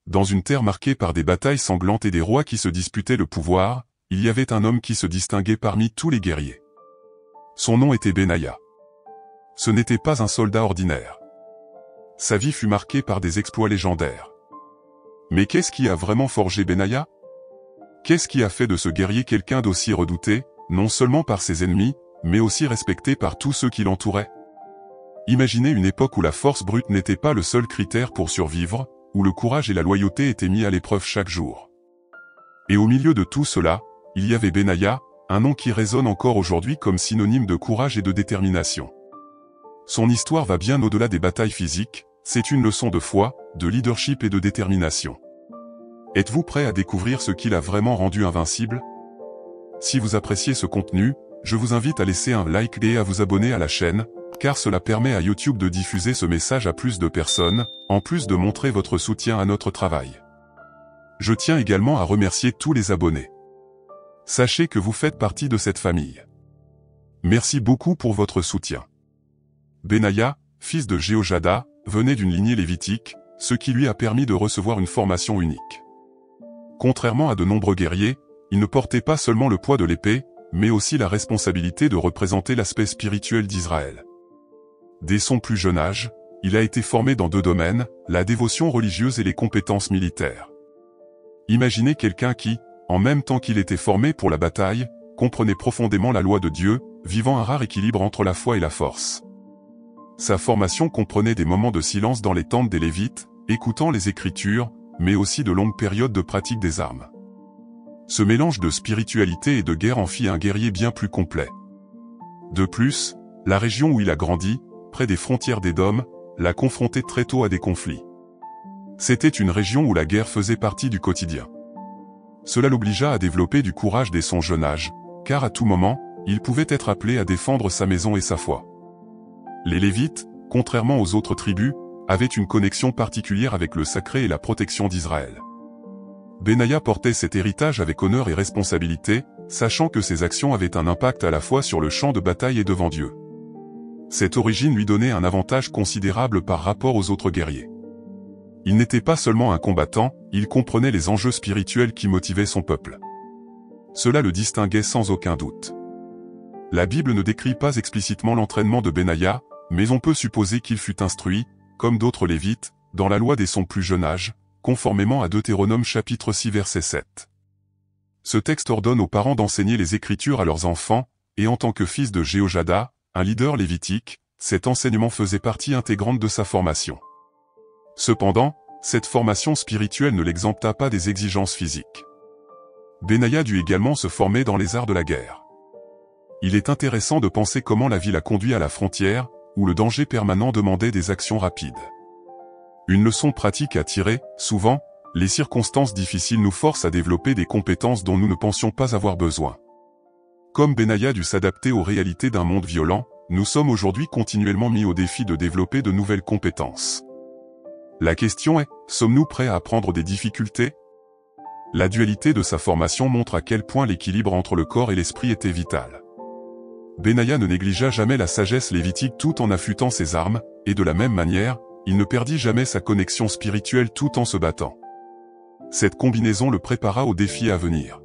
Dans une terre marquée par des batailles sanglantes et des rois qui se disputaient le pouvoir, il y avait un homme qui se distinguait parmi tous les guerriers. Son nom était Benaïa. Ce n'était pas un soldat ordinaire. Sa vie fut marquée par des exploits légendaires. Mais qu'est-ce qui a vraiment forgé Benaïa? Qu'est-ce qui a fait de ce guerrier quelqu'un d'aussi redouté, non seulement par ses ennemis, mais aussi respecté par tous ceux qui l'entouraient? Imaginez une époque où la force brute n'était pas le seul critère pour survivre, où le courage et la loyauté étaient mis à l'épreuve chaque jour. Et au milieu de tout cela, il y avait Benaïa, un nom qui résonne encore aujourd'hui comme synonyme de courage et de détermination. Son histoire va bien au-delà des batailles physiques, c'est une leçon de foi, de leadership et de détermination. Êtes-vous prêt à découvrir ce qui l'a vraiment rendu invincible? Si vous appréciez ce contenu, je vous invite à laisser un like et à vous abonner à la chaîne, car cela permet à YouTube de diffuser ce message à plus de personnes, en plus de montrer votre soutien à notre travail. Je tiens également à remercier tous les abonnés. Sachez que vous faites partie de cette famille. Merci beaucoup pour votre soutien. Benaïa, fils de Jéhojada, venait d'une lignée lévitique, ce qui lui a permis de recevoir une formation unique. Contrairement à de nombreux guerriers, il ne portait pas seulement le poids de l'épée, mais aussi la responsabilité de représenter l'aspect spirituel d'Israël. Dès son plus jeune âge, il a été formé dans deux domaines, la dévotion religieuse et les compétences militaires. Imaginez quelqu'un qui, en même temps qu'il était formé pour la bataille, comprenait profondément la loi de Dieu, vivant un rare équilibre entre la foi et la force. Sa formation comprenait des moments de silence dans les tentes des Lévites, écoutant les Écritures, mais aussi de longues périodes de pratique des armes. Ce mélange de spiritualité et de guerre en fit un guerrier bien plus complet. De plus, la région où il a grandi, près des frontières d'Édom, l'a confronté très tôt à des conflits. C'était une région où la guerre faisait partie du quotidien. Cela l'obligea à développer du courage dès son jeune âge, car à tout moment, il pouvait être appelé à défendre sa maison et sa foi. Les Lévites, contrairement aux autres tribus, avaient une connexion particulière avec le sacré et la protection d'Israël. Benaïa portait cet héritage avec honneur et responsabilité, sachant que ses actions avaient un impact à la fois sur le champ de bataille et devant Dieu. Cette origine lui donnait un avantage considérable par rapport aux autres guerriers. Il n'était pas seulement un combattant, il comprenait les enjeux spirituels qui motivaient son peuple. Cela le distinguait sans aucun doute. La Bible ne décrit pas explicitement l'entraînement de Benaïa, mais on peut supposer qu'il fut instruit, comme d'autres Lévites, dans la loi dès son plus jeune âge, conformément à Deutéronome chapitre 6 verset 7. Ce texte ordonne aux parents d'enseigner les Écritures à leurs enfants, et en tant que fils de Jéhojada, un leader lévitique, cet enseignement faisait partie intégrante de sa formation. Cependant, cette formation spirituelle ne l'exempta pas des exigences physiques. Benaïa dut également se former dans les arts de la guerre. Il est intéressant de penser comment la vie l'a conduit à la frontière, où le danger permanent demandait des actions rapides. Une leçon pratique à tirer, souvent, les circonstances difficiles nous forcent à développer des compétences dont nous ne pensions pas avoir besoin. Comme Benaïa dut s'adapter aux réalités d'un monde violent, nous sommes aujourd'hui continuellement mis au défi de développer de nouvelles compétences. La question est, sommes-nous prêts à apprendre des difficultés? La dualité de sa formation montre à quel point l'équilibre entre le corps et l'esprit était vital. Benaïa ne négligea jamais la sagesse lévitique tout en affûtant ses armes, et de la même manière, il ne perdit jamais sa connexion spirituelle tout en se battant. Cette combinaison le prépara aux défis à venir.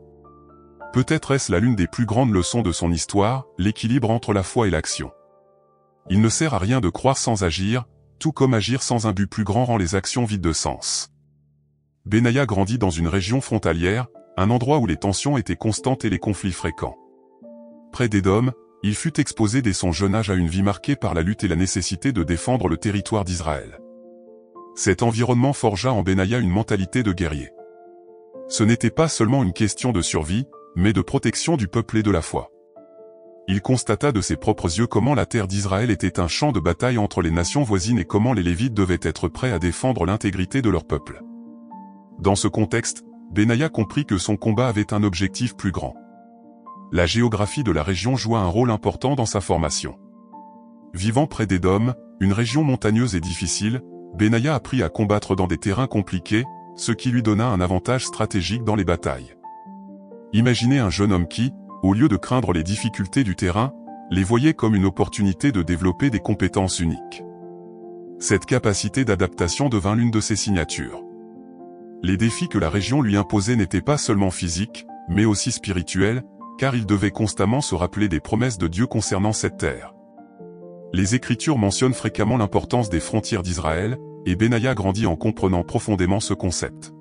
Peut-être est-ce là l'une des plus grandes leçons de son histoire, l'équilibre entre la foi et l'action. Il ne sert à rien de croire sans agir, tout comme agir sans un but plus grand rend les actions vides de sens. Benaïa grandit dans une région frontalière, un endroit où les tensions étaient constantes et les conflits fréquents. Près d'Édom, il fut exposé dès son jeune âge à une vie marquée par la lutte et la nécessité de défendre le territoire d'Israël. Cet environnement forgea en Benaïa une mentalité de guerrier. Ce n'était pas seulement une question de survie, mais de protection du peuple et de la foi. Il constata de ses propres yeux comment la terre d'Israël était un champ de bataille entre les nations voisines et comment les Lévites devaient être prêts à défendre l'intégrité de leur peuple. Dans ce contexte, Benaïa comprit que son combat avait un objectif plus grand. La géographie de la région joua un rôle important dans sa formation. Vivant près d'Édom, une région montagneuse et difficile, Benaïa apprit à combattre dans des terrains compliqués, ce qui lui donna un avantage stratégique dans les batailles. Imaginez un jeune homme qui, au lieu de craindre les difficultés du terrain, les voyait comme une opportunité de développer des compétences uniques. Cette capacité d'adaptation devint l'une de ses signatures. Les défis que la région lui imposait n'étaient pas seulement physiques, mais aussi spirituels, car il devait constamment se rappeler des promesses de Dieu concernant cette terre. Les Écritures mentionnent fréquemment l'importance des frontières d'Israël, et Benaïa grandit en comprenant profondément ce concept.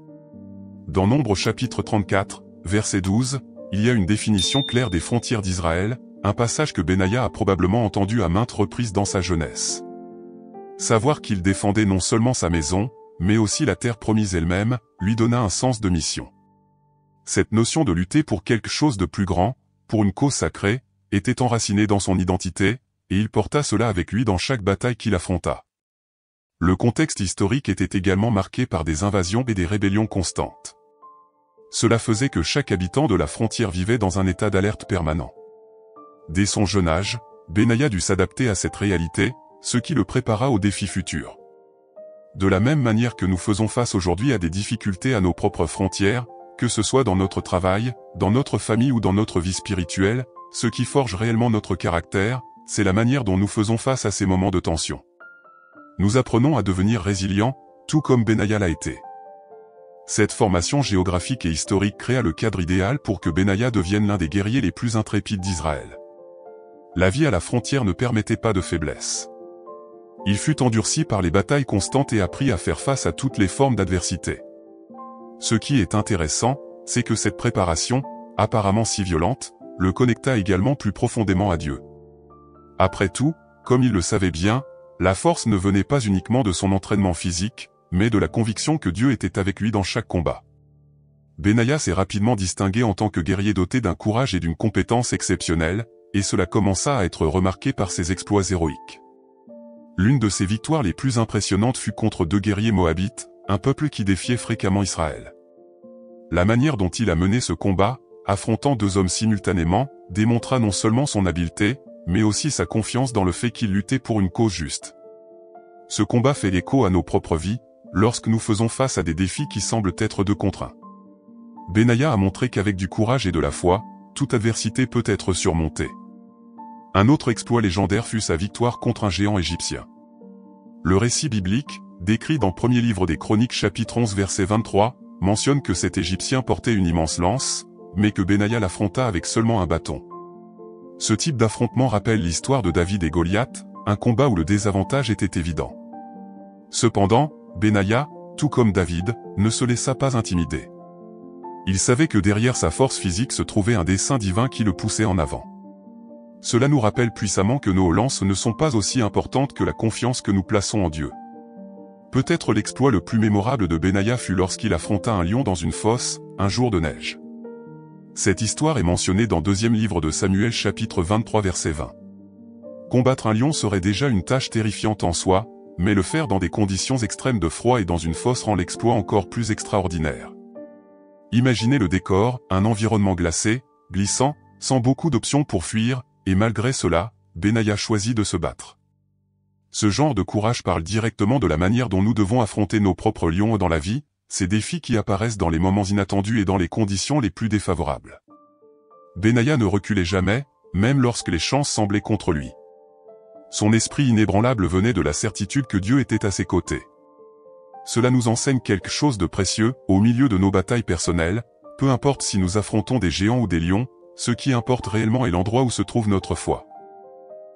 Dans Nombre chapitre 34, verset 12, il y a une définition claire des frontières d'Israël, un passage que Benaïa a probablement entendu à maintes reprises dans sa jeunesse. Savoir qu'il défendait non seulement sa maison, mais aussi la terre promise elle-même, lui donna un sens de mission. Cette notion de lutter pour quelque chose de plus grand, pour une cause sacrée, était enracinée dans son identité, et il porta cela avec lui dans chaque bataille qu'il affronta. Le contexte historique était également marqué par des invasions et des rébellions constantes. Cela faisait que chaque habitant de la frontière vivait dans un état d'alerte permanent. Dès son jeune âge, Benaïa dut s'adapter à cette réalité, ce qui le prépara aux défis futurs. De la même manière que nous faisons face aujourd'hui à des difficultés à nos propres frontières, que ce soit dans notre travail, dans notre famille ou dans notre vie spirituelle, ce qui forge réellement notre caractère, c'est la manière dont nous faisons face à ces moments de tension. Nous apprenons à devenir résilients, tout comme Benaïa l'a été. Cette formation géographique et historique créa le cadre idéal pour que Benaïa devienne l'un des guerriers les plus intrépides d'Israël. La vie à la frontière ne permettait pas de faiblesse. Il fut endurci par les batailles constantes et apprit à faire face à toutes les formes d'adversité. Ce qui est intéressant, c'est que cette préparation, apparemment si violente, le connecta également plus profondément à Dieu. Après tout, comme il le savait bien, la force ne venait pas uniquement de son entraînement physique, mais de la conviction que Dieu était avec lui dans chaque combat. Benaïa s'est rapidement distingué en tant que guerrier doté d'un courage et d'une compétence exceptionnelle, et cela commença à être remarqué par ses exploits héroïques. L'une de ses victoires les plus impressionnantes fut contre 2 guerriers moabites, un peuple qui défiait fréquemment Israël. La manière dont il a mené ce combat, affrontant 2 hommes simultanément, démontra non seulement son habileté, mais aussi sa confiance dans le fait qu'il luttait pour une cause juste. Ce combat fait écho à nos propres vies, lorsque nous faisons face à des défis qui semblent être 2 contre 1. Benaïa a montré qu'avec du courage et de la foi, toute adversité peut être surmontée. Un autre exploit légendaire fut sa victoire contre un géant égyptien. Le récit biblique, décrit dans Premier livre des Chroniques chapitre 11 verset 23, mentionne que cet Égyptien portait une immense lance, mais que Benaïa l'affronta avec seulement un bâton. Ce type d'affrontement rappelle l'histoire de David et Goliath, un combat où le désavantage était évident. Cependant, Benaïa, tout comme David, ne se laissa pas intimider. Il savait que derrière sa force physique se trouvait un dessein divin qui le poussait en avant. Cela nous rappelle puissamment que nos lances ne sont pas aussi importantes que la confiance que nous plaçons en Dieu. Peut-être l'exploit le plus mémorable de Benaïa fut lorsqu'il affronta un lion dans une fosse, un jour de neige. Cette histoire est mentionnée dans 2e livre de Samuel chapitre 23 verset 20. Combattre un lion serait déjà une tâche terrifiante en soi, mais le faire dans des conditions extrêmes de froid et dans une fosse rend l'exploit encore plus extraordinaire. Imaginez le décor, un environnement glacé, glissant, sans beaucoup d'options pour fuir, et malgré cela, Benaïa choisit de se battre. Ce genre de courage parle directement de la manière dont nous devons affronter nos propres lions dans la vie, ces défis qui apparaissent dans les moments inattendus et dans les conditions les plus défavorables. Benaïa ne reculait jamais, même lorsque les chances semblaient contre lui. Son esprit inébranlable venait de la certitude que Dieu était à ses côtés. Cela nous enseigne quelque chose de précieux, au milieu de nos batailles personnelles, peu importe si nous affrontons des géants ou des lions, ce qui importe réellement est l'endroit où se trouve notre foi.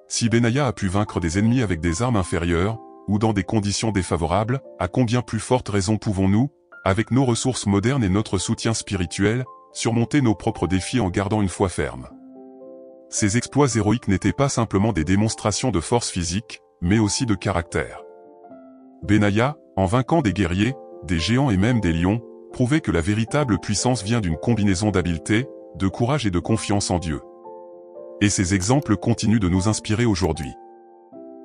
Si Benaïa a pu vaincre des ennemis avec des armes inférieures, ou dans des conditions défavorables, à combien plus forte raison pouvons-nous, avec nos ressources modernes et notre soutien spirituel, surmonter nos propres défis en gardant une foi ferme. Ces exploits héroïques n'étaient pas simplement des démonstrations de force physique, mais aussi de caractère. Benaïa, en vainquant des guerriers, des géants et même des lions, prouvait que la véritable puissance vient d'une combinaison d'habileté, de courage et de confiance en Dieu. Et ces exemples continuent de nous inspirer aujourd'hui.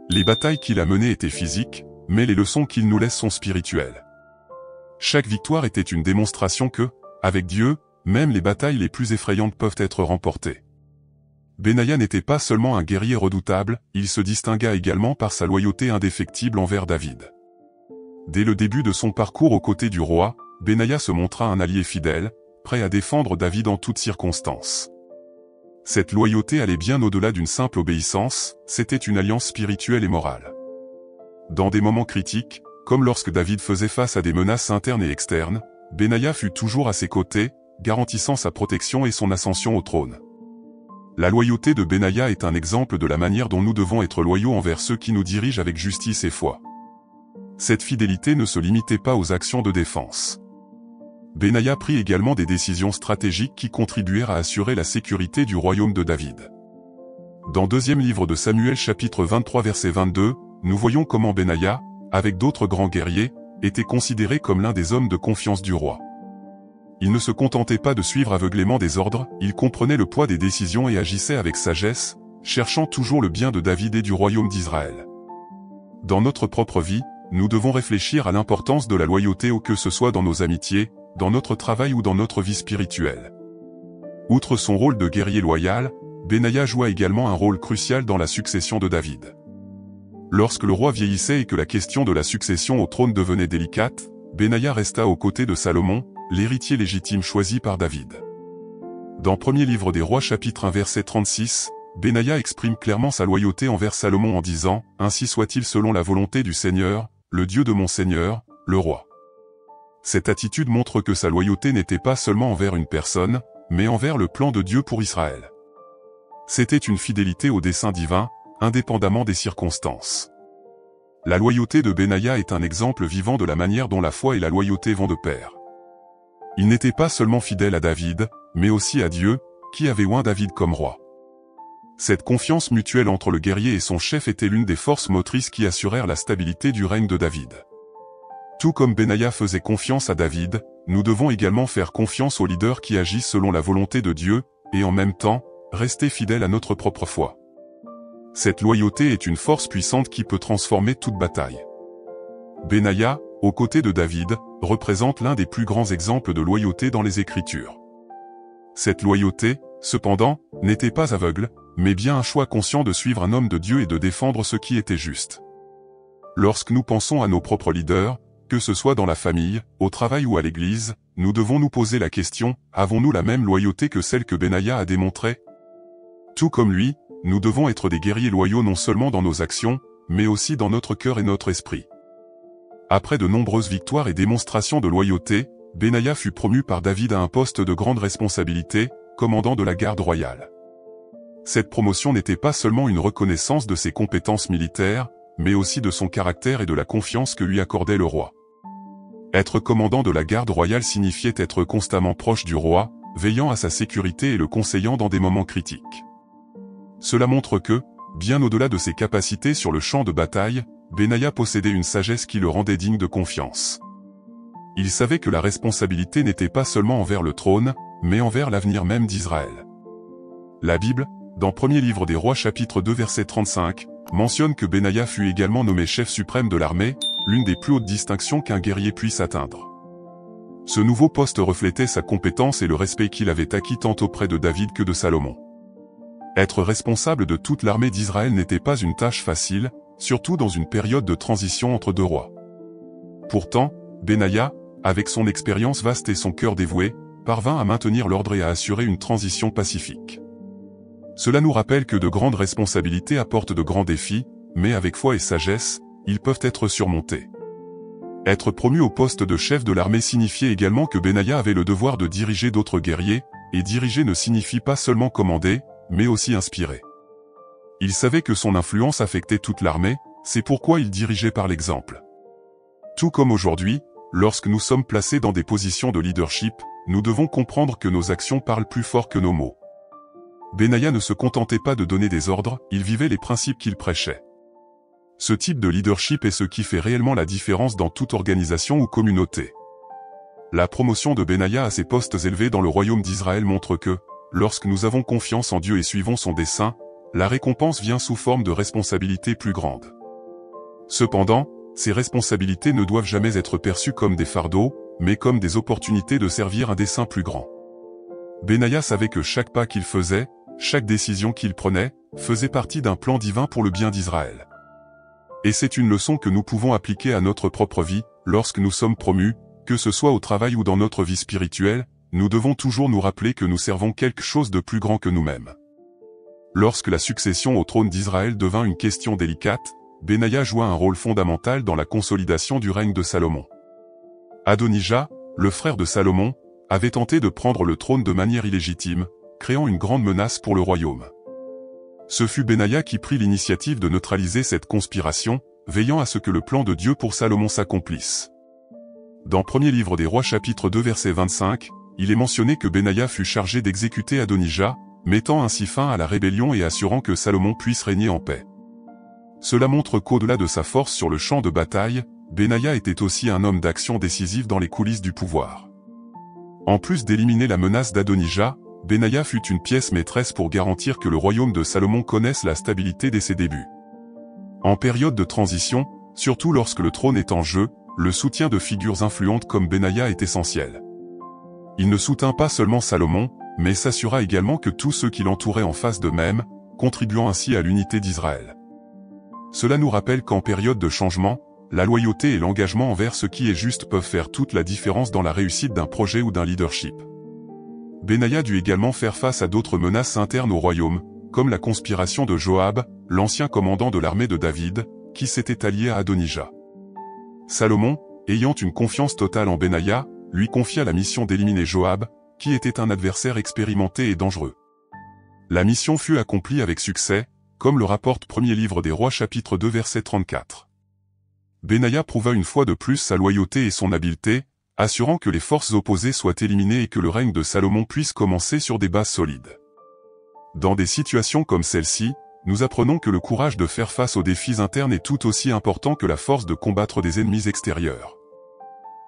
Les batailles qu'il a menées étaient physiques, mais les leçons qu'il nous laisse sont spirituelles. Chaque victoire était une démonstration que, avec Dieu, même les batailles les plus effrayantes peuvent être remportées. Benaïa n'était pas seulement un guerrier redoutable, il se distingua également par sa loyauté indéfectible envers David. Dès le début de son parcours aux côtés du roi, Benaïa se montra un allié fidèle, prêt à défendre David en toutes circonstances. Cette loyauté allait bien au-delà d'une simple obéissance, c'était une alliance spirituelle et morale. Dans des moments critiques, comme lorsque David faisait face à des menaces internes et externes, Benaïa fut toujours à ses côtés, garantissant sa protection et son ascension au trône. La loyauté de Benaïa est un exemple de la manière dont nous devons être loyaux envers ceux qui nous dirigent avec justice et foi. Cette fidélité ne se limitait pas aux actions de défense. Benaïa prit également des décisions stratégiques qui contribuèrent à assurer la sécurité du royaume de David. Dans 2e livre de Samuel chapitre 23 verset 22, nous voyons comment Benaïa, avec d'autres grands guerriers, était considéré comme l'un des hommes de confiance du roi. Il ne se contentait pas de suivre aveuglément des ordres, il comprenait le poids des décisions et agissait avec sagesse, cherchant toujours le bien de David et du royaume d'Israël. Dans notre propre vie, nous devons réfléchir à l'importance de la loyauté que ce soit dans nos amitiés, dans notre travail ou dans notre vie spirituelle. Outre son rôle de guerrier loyal, Benaïa joua également un rôle crucial dans la succession de David. Lorsque le roi vieillissait et que la question de la succession au trône devenait délicate, Benaïa resta aux côtés de Salomon, l'héritier légitime choisi par David. Dans 1er livre des rois chapitre 1 verset 36, Benaïa exprime clairement sa loyauté envers Salomon en disant « Ainsi soit-il selon la volonté du Seigneur, le Dieu de mon Seigneur, le roi ». Cette attitude montre que sa loyauté n'était pas seulement envers une personne, mais envers le plan de Dieu pour Israël. C'était une fidélité au dessein divin, indépendamment des circonstances. La loyauté de Benaïa est un exemple vivant de la manière dont la foi et la loyauté vont de pair. Il n'était pas seulement fidèle à David, mais aussi à Dieu, qui avait oint David comme roi. Cette confiance mutuelle entre le guerrier et son chef était l'une des forces motrices qui assurèrent la stabilité du règne de David. Tout comme Benaïa faisait confiance à David, nous devons également faire confiance aux leaders qui agissent selon la volonté de Dieu, et en même temps, rester fidèles à notre propre foi. Cette loyauté est une force puissante qui peut transformer toute bataille. Benaïa, aux côtés de David, représente l'un des plus grands exemples de loyauté dans les Écritures. Cette loyauté, cependant, n'était pas aveugle, mais bien un choix conscient de suivre un homme de Dieu et de défendre ce qui était juste. Lorsque nous pensons à nos propres leaders, que ce soit dans la famille, au travail ou à l'église, nous devons nous poser la question, avons-nous la même loyauté que celle que Benaïa a démontrée? Tout comme lui, nous devons être des guerriers loyaux non seulement dans nos actions, mais aussi dans notre cœur et notre esprit. Après de nombreuses victoires et démonstrations de loyauté, Benaïa fut promu par David à un poste de grande responsabilité, commandant de la garde royale. Cette promotion n'était pas seulement une reconnaissance de ses compétences militaires, mais aussi de son caractère et de la confiance que lui accordait le roi. Être commandant de la garde royale signifiait être constamment proche du roi, veillant à sa sécurité et le conseillant dans des moments critiques. Cela montre que, bien au-delà de ses capacités sur le champ de bataille, Benaïa possédait une sagesse qui le rendait digne de confiance. Il savait que la responsabilité n'était pas seulement envers le trône, mais envers l'avenir même d'Israël. La Bible, dans 1er livre des rois chapitre 2 verset 35, mentionne que Benaïa fut également nommé chef suprême de l'armée, l'une des plus hautes distinctions qu'un guerrier puisse atteindre. Ce nouveau poste reflétait sa compétence et le respect qu'il avait acquis tant auprès de David que de Salomon. Être responsable de toute l'armée d'Israël n'était pas une tâche facile, surtout dans une période de transition entre deux rois. Pourtant, Benaïa, avec son expérience vaste et son cœur dévoué, parvint à maintenir l'ordre et à assurer une transition pacifique. Cela nous rappelle que de grandes responsabilités apportent de grands défis, mais avec foi et sagesse, ils peuvent être surmontés. Être promu au poste de chef de l'armée signifiait également que Benaïa avait le devoir de diriger d'autres guerriers, et diriger ne signifie pas seulement commander, mais aussi inspirer. Il savait que son influence affectait toute l'armée, c'est pourquoi il dirigeait par l'exemple. Tout comme aujourd'hui, lorsque nous sommes placés dans des positions de leadership, nous devons comprendre que nos actions parlent plus fort que nos mots. Benaïa ne se contentait pas de donner des ordres, il vivait les principes qu'il prêchait. Ce type de leadership est ce qui fait réellement la différence dans toute organisation ou communauté. La promotion de Benaïa à ces postes élevés dans le royaume d'Israël montre que, lorsque nous avons confiance en Dieu et suivons son dessein, la récompense vient sous forme de responsabilités plus grandes. Cependant, ces responsabilités ne doivent jamais être perçues comme des fardeaux, mais comme des opportunités de servir un dessein plus grand. Benaïa savait que chaque pas qu'il faisait, chaque décision qu'il prenait, faisait partie d'un plan divin pour le bien d'Israël. Et c'est une leçon que nous pouvons appliquer à notre propre vie, lorsque nous sommes promus, que ce soit au travail ou dans notre vie spirituelle, nous devons toujours nous rappeler que nous servons quelque chose de plus grand que nous-mêmes. Lorsque la succession au trône d'Israël devint une question délicate, Benaïa joua un rôle fondamental dans la consolidation du règne de Salomon. Adonijah, le frère de Salomon, avait tenté de prendre le trône de manière illégitime, créant une grande menace pour le royaume. Ce fut Benaïa qui prit l'initiative de neutraliser cette conspiration, veillant à ce que le plan de Dieu pour Salomon s'accomplisse. Dans Premier Livre des Rois chapitre 2 verset 25, il est mentionné que Benaïa fut chargé d'exécuter Adonijah, mettant ainsi fin à la rébellion et assurant que Salomon puisse régner en paix. Cela montre qu'au-delà de sa force sur le champ de bataille, Benaïa était aussi un homme d'action décisive dans les coulisses du pouvoir. En plus d'éliminer la menace d'Adonijah, Benaïa fut une pièce maîtresse pour garantir que le royaume de Salomon connaisse la stabilité dès ses débuts. En période de transition, surtout lorsque le trône est en jeu, le soutien de figures influentes comme Benaïa est essentiel. Il ne soutint pas seulement Salomon, mais s'assura également que tous ceux qui l'entouraient en fassent de même, contribuant ainsi à l'unité d'Israël. Cela nous rappelle qu'en période de changement, la loyauté et l'engagement envers ce qui est juste peuvent faire toute la différence dans la réussite d'un projet ou d'un leadership. Benaïa dut également faire face à d'autres menaces internes au royaume, comme la conspiration de Joab, l'ancien commandant de l'armée de David, qui s'était allié à Adonijah. Salomon, ayant une confiance totale en Benaïa, lui confia la mission d'éliminer Joab, qui était un adversaire expérimenté et dangereux. La mission fut accomplie avec succès, comme le rapporte Premier Livre des Rois chapitre 2 verset 34. Benaïa prouva une fois de plus sa loyauté et son habileté, assurant que les forces opposées soient éliminées et que le règne de Salomon puisse commencer sur des bases solides. Dans des situations comme celle-ci, nous apprenons que le courage de faire face aux défis internes est tout aussi important que la force de combattre des ennemis extérieurs.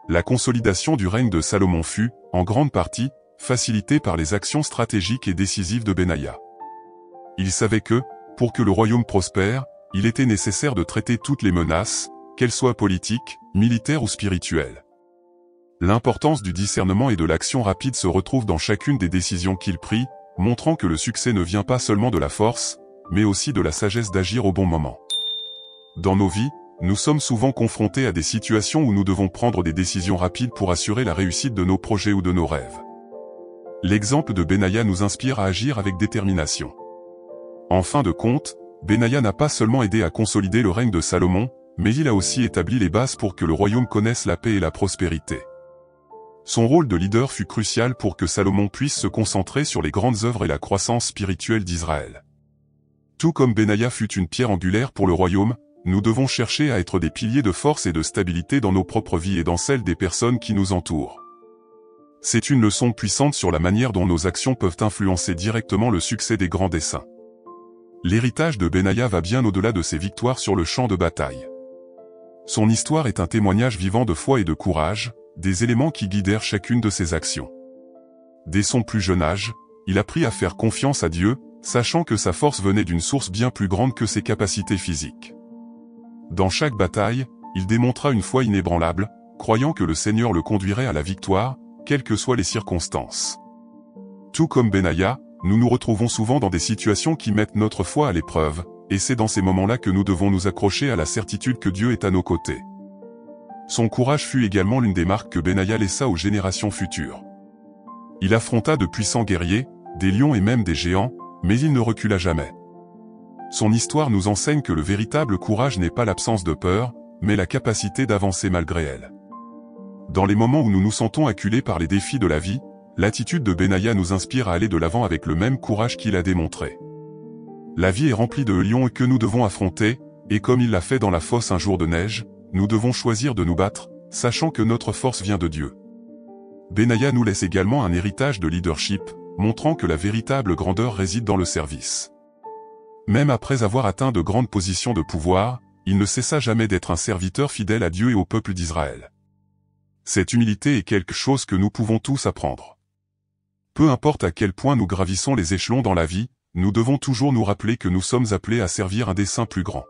La consolidation du règne de Salomon fut, en grande partie, facilitée par les actions stratégiques et décisives de Benaïa. Il savait que, pour que le royaume prospère, il était nécessaire de traiter toutes les menaces, qu'elles soient politiques, militaires ou spirituelles. L'importance du discernement et de l'action rapide se retrouve dans chacune des décisions qu'il prit, montrant que le succès ne vient pas seulement de la force, mais aussi de la sagesse d'agir au bon moment. Dans nos vies, nous sommes souvent confrontés à des situations où nous devons prendre des décisions rapides pour assurer la réussite de nos projets ou de nos rêves. L'exemple de Benaïa nous inspire à agir avec détermination. En fin de compte, Benaïa n'a pas seulement aidé à consolider le règne de Salomon, mais il a aussi établi les bases pour que le royaume connaisse la paix et la prospérité. Son rôle de leader fut crucial pour que Salomon puisse se concentrer sur les grandes œuvres et la croissance spirituelle d'Israël. Tout comme Benaïa fut une pierre angulaire pour le royaume, nous devons chercher à être des piliers de force et de stabilité dans nos propres vies et dans celles des personnes qui nous entourent. C'est une leçon puissante sur la manière dont nos actions peuvent influencer directement le succès des grands desseins. L'héritage de Benaïa va bien au-delà de ses victoires sur le champ de bataille. Son histoire est un témoignage vivant de foi et de courage, des éléments qui guidèrent chacune de ses actions. Dès son plus jeune âge, il apprit à faire confiance à Dieu, sachant que sa force venait d'une source bien plus grande que ses capacités physiques. Dans chaque bataille, il démontra une foi inébranlable, croyant que le Seigneur le conduirait à la victoire, quelles que soient les circonstances. Tout comme Benaïa, nous nous retrouvons souvent dans des situations qui mettent notre foi à l'épreuve, et c'est dans ces moments-là que nous devons nous accrocher à la certitude que Dieu est à nos côtés. Son courage fut également l'une des marques que Benaïa laissa aux générations futures. Il affronta de puissants guerriers, des lions et même des géants, mais il ne recula jamais. Son histoire nous enseigne que le véritable courage n'est pas l'absence de peur, mais la capacité d'avancer malgré elle. Dans les moments où nous nous sentons acculés par les défis de la vie, l'attitude de Benaïa nous inspire à aller de l'avant avec le même courage qu'il a démontré. La vie est remplie de lions que nous devons affronter, et comme il l'a fait dans la fosse un jour de neige, nous devons choisir de nous battre, sachant que notre force vient de Dieu. Benaïa nous laisse également un héritage de leadership, montrant que la véritable grandeur réside dans le service. Même après avoir atteint de grandes positions de pouvoir, il ne cessa jamais d'être un serviteur fidèle à Dieu et au peuple d'Israël. Cette humilité est quelque chose que nous pouvons tous apprendre. Peu importe à quel point nous gravissons les échelons dans la vie, nous devons toujours nous rappeler que nous sommes appelés à servir un dessein plus grand.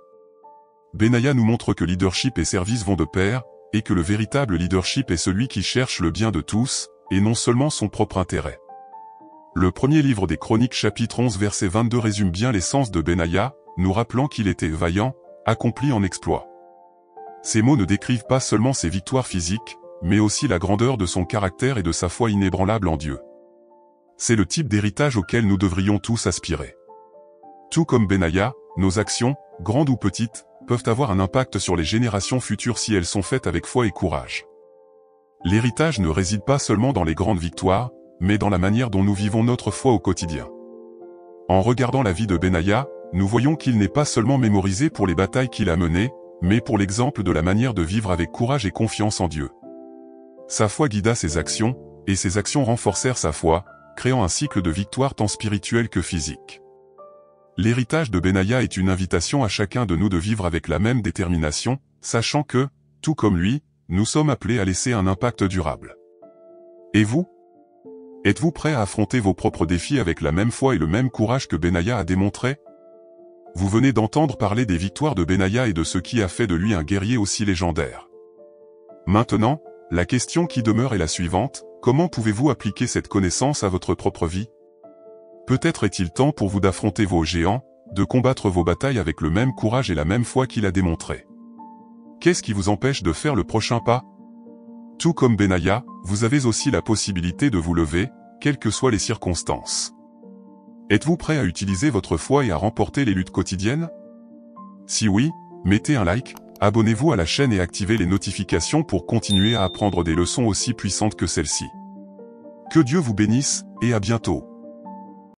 Benaïa nous montre que leadership et service vont de pair, et que le véritable leadership est celui qui cherche le bien de tous, et non seulement son propre intérêt. Le premier livre des Chroniques chapitre 11 verset 22 résume bien l'essence de Benaïa, nous rappelant qu'il était vaillant, accompli en exploit. Ces mots ne décrivent pas seulement ses victoires physiques, mais aussi la grandeur de son caractère et de sa foi inébranlable en Dieu. C'est le type d'héritage auquel nous devrions tous aspirer. Tout comme Benaïa, nos actions, grandes ou petites, peuvent avoir un impact sur les générations futures si elles sont faites avec foi et courage. L'héritage ne réside pas seulement dans les grandes victoires, mais dans la manière dont nous vivons notre foi au quotidien. En regardant la vie de Benaïa, nous voyons qu'il n'est pas seulement mémorisé pour les batailles qu'il a menées, mais pour l'exemple de la manière de vivre avec courage et confiance en Dieu. Sa foi guida ses actions, et ses actions renforcèrent sa foi, créant un cycle de victoire tant spirituelle que physique. L'héritage de Benaïa est une invitation à chacun de nous de vivre avec la même détermination, sachant que, tout comme lui, nous sommes appelés à laisser un impact durable. Et vous? Êtes-vous prêt à affronter vos propres défis avec la même foi et le même courage que Benaïa a démontré? Vous venez d'entendre parler des victoires de Benaïa et de ce qui a fait de lui un guerrier aussi légendaire. Maintenant, la question qui demeure est la suivante: comment pouvez-vous appliquer cette connaissance à votre propre vie? Peut-être est-il temps pour vous d'affronter vos géants, de combattre vos batailles avec le même courage et la même foi qu'il a démontré. Qu'est-ce qui vous empêche de faire le prochain pas? Tout comme Benaïa, vous avez aussi la possibilité de vous lever, quelles que soient les circonstances. Êtes-vous prêt à utiliser votre foi et à remporter les luttes quotidiennes? Si oui, mettez un like, abonnez-vous à la chaîne et activez les notifications pour continuer à apprendre des leçons aussi puissantes que celle-ci. Que Dieu vous bénisse, et à bientôt.